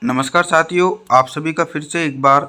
नमस्कार साथियों, आप सभी का फिर से एक बार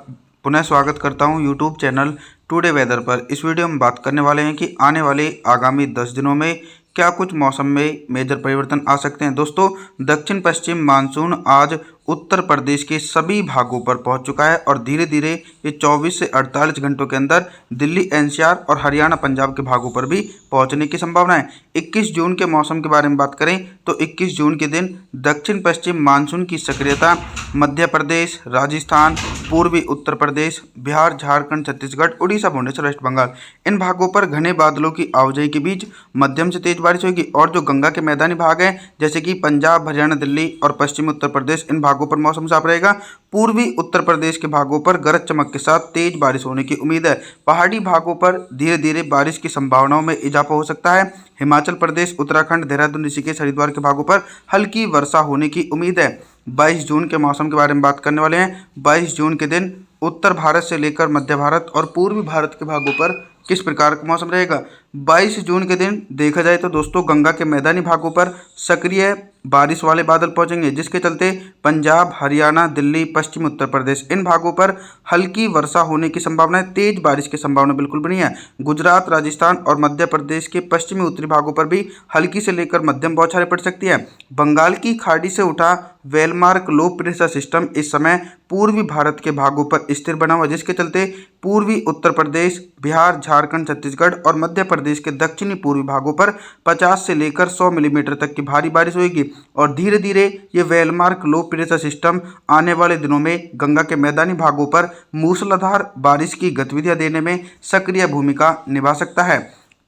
पुनः स्वागत करता हूं यूट्यूब चैनल टुडे वेदर पर। इस वीडियो में बात करने वाले हैं कि आने वाले आगामी 10 दिनों में क्या कुछ मौसम में मेजर परिवर्तन आ सकते हैं। दोस्तों, दक्षिण पश्चिम मानसून आज उत्तर प्रदेश के सभी भागों पर पहुंच चुका है और धीरे धीरे ये 24 से 48 घंटों के अंदर दिल्ली एनसीआर और हरियाणा पंजाब के भागों पर भी पहुंचने की संभावना है। 21 जून के मौसम के बारे में बात करें तो 21 जून के दिन दक्षिण पश्चिम मानसून की सक्रियता मध्य प्रदेश, राजस्थान, पूर्वी उत्तर प्रदेश, बिहार, झारखंड, छत्तीसगढ़, उड़ीसा, भुवनेश्वर, वेस्ट बंगाल इन भागों पर घने बादलों की आवाजाही के बीच मध्यम से तेज बारिश होगी। और जो गंगा के मैदानी भाग हैं जैसे कि पंजाब, हरियाणा, दिल्ली और पश्चिमी उत्तर प्रदेश, इन भागों पर मौसम साफ रहेगा। पूर्वी उत्तर प्रदेश के भागों पर गरज चमक के साथ तेज बारिश होने की उम्मीद है। पहाड़ी भागों पर धीरे धीरे बारिश की संभावनाओं में इजाफा हो सकता है। हिमाचल प्रदेश, उत्तराखंड, देहरादून, ऋषिकेश, हरिद्वार के भागों पर हल्की वर्षा होने की उम्मीद है। 22 जून के मौसम के बारे में बात करने वाले हैं। 22 जून के दिन उत्तर भारत से लेकर मध्य भारत और पूर्वी भारत के भागों पर किस प्रकार का मौसम रहेगा। 22 जून के दिन देखा जाए तो दोस्तों गंगा के मैदानी भागों पर सक्रिय बारिश वाले बादल पहुंचेंगे, जिसके चलते पंजाब, हरियाणा, दिल्ली, पश्चिमी उत्तर प्रदेश इन भागों पर हल्की वर्षा होने की संभावना है। तेज बारिश की संभावना बिल्कुल बनी है। गुजरात, राजस्थान और मध्य प्रदेश के पश्चिमी उत्तरी भागों पर भी हल्की से लेकर मध्यम बौछारें पड़ सकती है। बंगाल की खाड़ी से उठा वेलमार्क लो प्रेशर सिस्टम इस समय पूर्वी भारत के भागों पर स्थिर बना हुआ, जिसके चलते पूर्वी उत्तर प्रदेश, बिहार, झारखंड, छत्तीसगढ़ और मध्य प्रदेश के दक्षिणी पूर्वी भागों पर 50 से लेकर 100 मिलीमीटर तक की भारी बारिश होगी। और धीरे धीरे ये वेलमार्क लो प्रेशर सिस्टम आने वाले दिनों में गंगा के मैदानी भागों पर मूसलाधार बारिश की गतिविधियां देने में सक्रिय भूमिका निभा सकता है।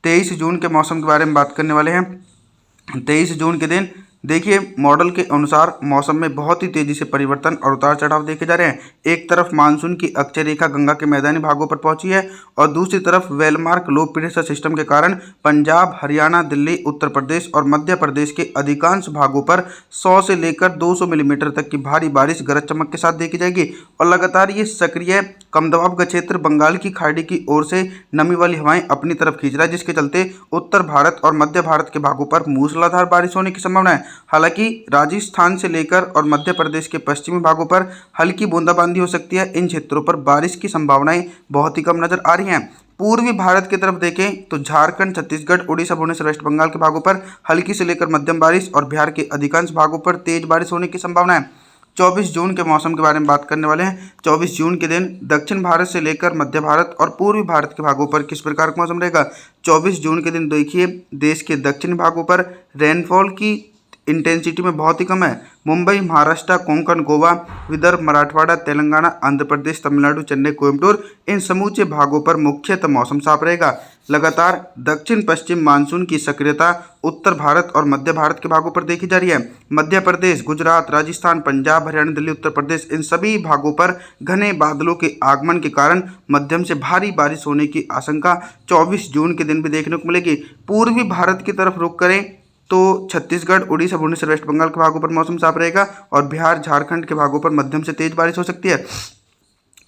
23 जून के मौसम के बारे में बात करने वाले हैं। 23 जून के दिन देखिए, मॉडल के अनुसार मौसम में बहुत ही तेजी से परिवर्तन और उतार चढ़ाव देखे जा रहे हैं। एक तरफ मानसून की अक्षय रेखा गंगा के मैदानी भागों पर पहुंची है और दूसरी तरफ वेलमार्क लो प्रेशर सिस्टम के कारण पंजाब, हरियाणा, दिल्ली, उत्तर प्रदेश और मध्य प्रदेश के अधिकांश भागों पर 100 से लेकर 200 मिलीमीटर तक की भारी बारिश गरज चमक के साथ देखी जाएगी। और लगातार ये सक्रिय कम दबाव का क्षेत्र बंगाल की खाड़ी की ओर से नमी वाली हवाएं अपनी तरफ खींच रहा है, जिसके चलते उत्तर भारत और मध्य भारत के भागों पर मूसलाधार बारिश होने की संभावना है। हालांकि राजस्थान से लेकर और मध्य प्रदेश के पश्चिमी भागों पर हल्की बूंदाबांदी हो सकती है। इन क्षेत्रों पर बारिश की संभावनाएं बहुत ही कम नजर आ रही हैं। पूर्वी भारत की तरफ देखें तो झारखंड, छत्तीसगढ़, उड़ीसा, भुवनेश्वर, वेस्ट बंगाल के भागों पर हल्की से लेकर मध्यम बारिश और बिहार के अधिकांश भागों पर तेज बारिश होने की संभावना है। 24 जून के मौसम के बारे में बात करने वाले हैं। 24 जून के दिन दक्षिण भारत से लेकर मध्य भारत और पूर्वी भारत के भागों पर किस प्रकार का मौसम रहेगा। 24 जून के दिन देखिए, देश के दक्षिणी भागों पर रेनफॉल की इंटेंसिटी में बहुत ही कम है। मुंबई, महाराष्ट्र, कोंकण, गोवा, विदर्भ, मराठवाड़ा, तेलंगाना, आंध्र प्रदेश, तमिलनाडु, चेन्नई, कोयम्बटूर इन समूचे भागों पर मुख्यतः मौसम साफ रहेगा। लगातार दक्षिण पश्चिम मानसून की सक्रियता उत्तर भारत और मध्य भारत के भागों पर देखी जा रही है। मध्य प्रदेश, गुजरात, राजस्थान, पंजाब, हरियाणा, दिल्ली, उत्तर प्रदेश इन सभी भागों पर घने बादलों के आगमन के कारण मध्यम से भारी बारिश होने की आशंका 24 जून के दिन भी देखने को मिलेगी। पूर्वी भारत की तरफ रुख करें तो छत्तीसगढ़, उड़ीसा, भुवनेश्वर, वेस्ट बंगाल के भागों पर मौसम साफ रहेगा और बिहार, झारखंड के भागों पर मध्यम से तेज बारिश हो सकती है।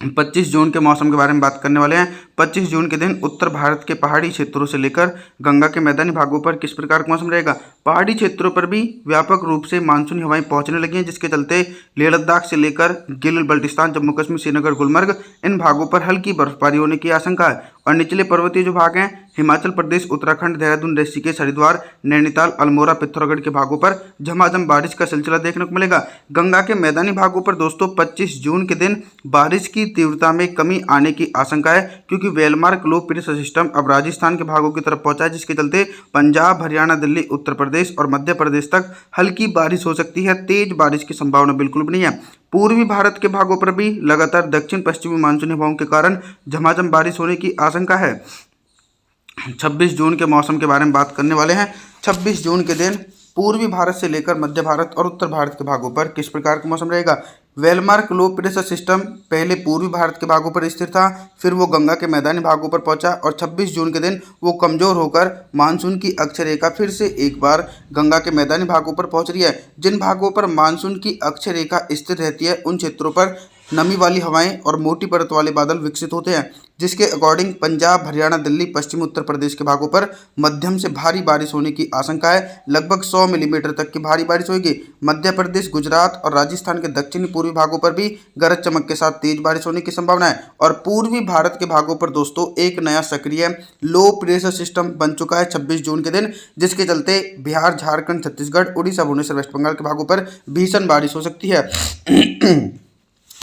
25 जून के मौसम के बारे में बात करने वाले हैं। 25 जून के दिन उत्तर भारत के पहाड़ी क्षेत्रों से लेकर गंगा के मैदानी भागों पर किस प्रकार का मौसम रहेगा। पहाड़ी क्षेत्रों पर भी व्यापक रूप से मानसूनी हवाएं पहुंचने लगी हैं, जिसके चलते लेह लद्दाख से लेकर गिल बल्टिस्तान, जम्मू कश्मीर, श्रीनगर, गुलमर्ग इन भागों पर हल्की बर्फबारी होने की आशंका है। और निचले पर्वतीय जो भाग हैं हिमाचल प्रदेश, उत्तराखंड, देहरादून, ऋषिकेश, हरिद्वार, नैनीताल, अल्मोड़ा, पिथौरागढ़ के भागों पर झमाझम बारिश का सिलसिला देखने को मिलेगा। गंगा के मैदानी भागों पर दोस्तों 25 जून के दिन बारिश की तीव्रता में कमी आने की आशंका है, क्योंकि वेलमार्क लो प्रेशर सिस्टम अब राजस्थान के भागों की तरफ पहुंचा है, जिसके चलते पंजाब, हरियाणा, दिल्ली, उत्तर प्रदेश और मध्य प्रदेश तक हल्की बारिश हो सकती है। तेज बारिश की संभावना बिल्कुल भी नहीं है। पूर्वी भारत के भागों पर भी लगातार दक्षिण पश्चिमी मानसूनी हवाओं के कारण झमाझम बारिश होने की आशंका है। 26 जून के मौसम के बारे में बात करने वाले हैं। 26 जून के दिन पूर्वी भारत से लेकर मध्य भारत और उत्तर भारत के भागों पर किस प्रकार का मौसम रहेगा। वेलमार्क लो प्रेशर सिस्टम पहले पूर्वी भारत के भागों पर स्थिर था, फिर वो गंगा के मैदानी भागों पर पहुंचा और 26 जून के दिन वो कमजोर होकर मानसून की अक्षय रेखा फिर से एक बार गंगा के मैदानी भागों पर पहुंच रही है। जिन भागों पर मानसून की अक्षय रेखा स्थिर रहती है उन क्षेत्रों पर नमी वाली हवाएं और मोटी परत वाले बादल विकसित होते हैं, जिसके अकॉर्डिंग पंजाब, हरियाणा, दिल्ली, पश्चिमी उत्तर प्रदेश के भागों पर मध्यम से भारी बारिश होने की आशंका है। लगभग 100 मिलीमीटर तक की भारी बारिश होगी। मध्य प्रदेश, गुजरात और राजस्थान के दक्षिणी पूर्व पूर्वी भागों पर भी गरज चमक के साथ तेज बारिश होने की संभावना है। और पूर्वी भारत के भागों पर दोस्तों एक नया सक्रिय लो प्रेशर सिस्टम बन चुका है 26 जून के दिन, जिसके चलते बिहार, झारखंड, छत्तीसगढ़, उड़ीसा, भुवनेश्वर, वेस्ट बंगाल के भागों पर भीषण बारिश हो सकती है।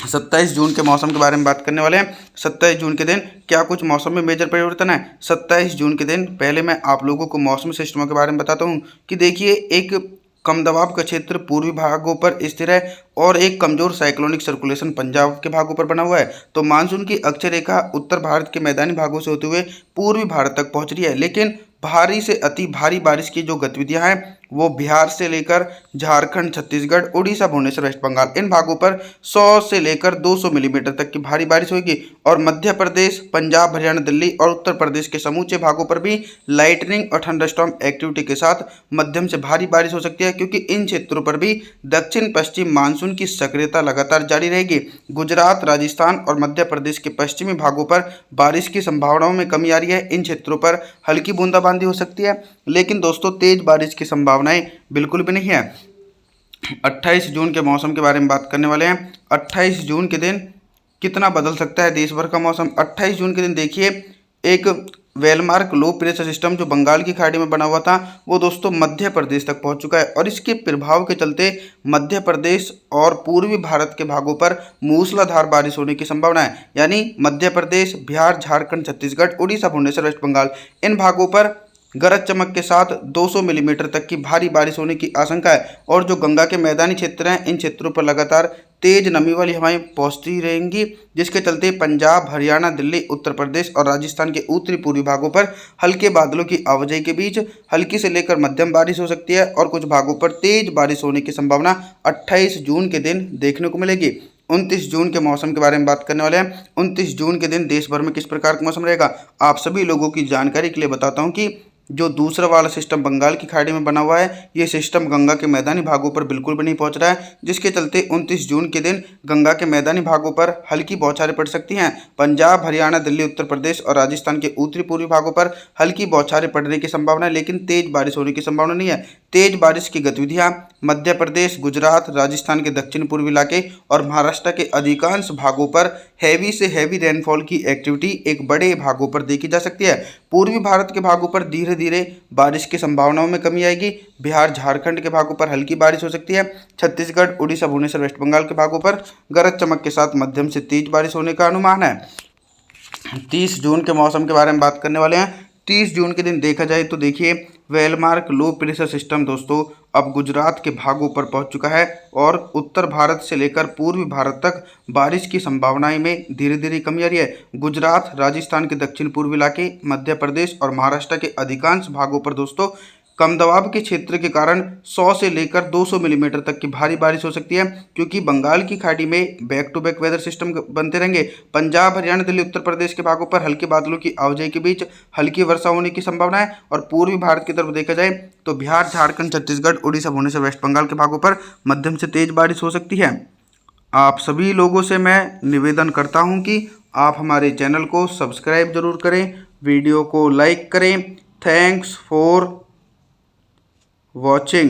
27 जून के मौसम के बारे में बात करने वाले हैं। 27 जून के दिन क्या कुछ मौसम में मेजर परिवर्तन है। 27 जून के दिन पहले मैं आप लोगों को मौसम सिस्टमों के बारे में बताता हूं कि देखिए, एक कम दबाव का क्षेत्र पूर्वी भागों पर स्थिर है और एक कमजोर साइक्लोनिक सर्कुलेशन पंजाब के भागों पर बना हुआ है। तो मानसून की अक्षय रेखा उत्तर भारत के मैदानी भागों से होते हुए पूर्वी भारत तक पहुंच रही है, लेकिन भारी से अति भारी बारिश की जो गतिविधियां हैं वो बिहार से लेकर झारखंड, छत्तीसगढ़, उड़ीसा, भुवनेश्वर, वेस्ट बंगाल इन भागों पर 100 से लेकर 200 मिलीमीटर तक की भारी बारिश होगी। और मध्य प्रदेश, पंजाब, हरियाणा, दिल्ली और उत्तर प्रदेश के समूचे भागों पर भी लाइटनिंग और थंडरस्टॉर्म एक्टिविटी के साथ मध्यम से भारी बारिश हो सकती है, क्योंकि इन क्षेत्रों पर भी दक्षिण पश्चिम मानसून की सक्रियता लगातार जारी रहेगी। गुजरात, राजस्थान और मध्य प्रदेश के पश्चिमी भागों पर बारिश की संभावनाओं में कमी आ रही है। इन क्षेत्रों पर हल्की बूंदाबांदी हो सकती है, लेकिन दोस्तों तेज बारिश की संभावनाएं बिल्कुल भी नहीं है। 28 जून के मौसम के बारे में बात करने वाले हैं। 28 जून के दिन कितना बदल सकता है देश भर का मौसम। 28 जून के दिन देखिए, एक वेलमार्क लो प्रेशर सिस्टम जो बंगाल की खाड़ी में बना हुआ था वो दोस्तों मध्य प्रदेश तक पहुंच चुका है, और इसके प्रभाव के चलते मध्य प्रदेश और पूर्वी भारत के भागों पर मूसलाधार बारिश होने की संभावना है। यानी मध्य प्रदेश, बिहार, झारखंड, छत्तीसगढ़, उड़ीसा, भुवनेश्वर, वेस्ट बंगाल इन भागों पर गरज चमक के साथ 200 मिलीमीटर तक की भारी बारिश होने की आशंका है। और जो गंगा के मैदानी क्षेत्र हैं इन क्षेत्रों पर लगातार तेज नमी वाली हवाएं पहुंचती रहेंगी, जिसके चलते पंजाब, हरियाणा, दिल्ली, उत्तर प्रदेश और राजस्थान के उत्तरी पूर्वी भागों पर हल्के बादलों की आवाजाही के बीच हल्की से लेकर मध्यम बारिश हो सकती है, और कुछ भागों पर तेज बारिश होने की संभावना 28 जून के दिन देखने को मिलेगी। 29 जून के मौसम के बारे में बात करने वाले हैं। 29 जून के दिन देश भर में किस प्रकार का मौसम रहेगा, आप सभी लोगों की जानकारी के लिए बताता हूं कि जो दूसरा वाला सिस्टम बंगाल की खाड़ी में बना हुआ है, ये सिस्टम गंगा के मैदानी भागों पर बिल्कुल भी नहीं पहुंच रहा है, जिसके चलते 29 जून के दिन गंगा के मैदानी भागों पर हल्की बौछारें पड़ सकती हैं। पंजाब, हरियाणा, दिल्ली, उत्तर प्रदेश और राजस्थान के उत्तरी पूर्वी भागों पर हल्की बौछारें पड़ने की संभावना है, लेकिन तेज बारिश होने की संभावना नहीं है। तेज बारिश की गतिविधियां मध्य प्रदेश, गुजरात, राजस्थान के दक्षिण पूर्वी इलाके और महाराष्ट्र के अधिकांश भागों पर हैवी से हैवी रेनफॉल की एक्टिविटी एक बड़े भागों पर देखी जा सकती है। पूर्वी भारत के भागों पर धीरे धीरे बारिश की संभावनाओं में कमी आएगी। बिहार, झारखंड के भागों पर हल्की बारिश हो सकती है। छत्तीसगढ़, उड़ीसा, भुवनेश्वर, वेस्ट बंगाल के भागों पर गरज चमक के साथ मध्यम से तेज बारिश होने का अनुमान है। 30 जून के मौसम के बारे में बात करने वाले हैं। 30 जून के दिन देखा जाए तो देखिए, वेलमार्क लो प्रेशर सिस्टम दोस्तों अब गुजरात के भागों पर पहुंच चुका है, और उत्तर भारत से लेकर पूर्वी भारत तक बारिश की संभावनाएं में धीरे धीरे कमी आ रही है। गुजरात, राजस्थान के दक्षिण पूर्वी इलाके, मध्य प्रदेश और महाराष्ट्र के अधिकांश भागों पर दोस्तों कम दबाव के क्षेत्र के कारण 100 से लेकर 200 मिलीमीटर तक की भारी बारिश हो सकती है, क्योंकि बंगाल की खाड़ी में back to back weather system बनते रहेंगे। पंजाब, हरियाणा, दिल्ली, उत्तर प्रदेश के भागों पर हल्के बादलों की आवाजाही के बीच हल्की वर्षा होने की संभावना है। और पूर्वी भारत की तरफ देखा जाए तो बिहार, झारखंड, छत्तीसगढ़, उड़ीसा, भुवनेश्वर, वेस्ट बंगाल के भागों पर मध्यम से तेज बारिश हो सकती है। आप सभी लोगों से मैं निवेदन करता हूं कि आप हमारे चैनल को सब्सक्राइब जरूर करें, वीडियो को लाइक करें। Thanks for watching।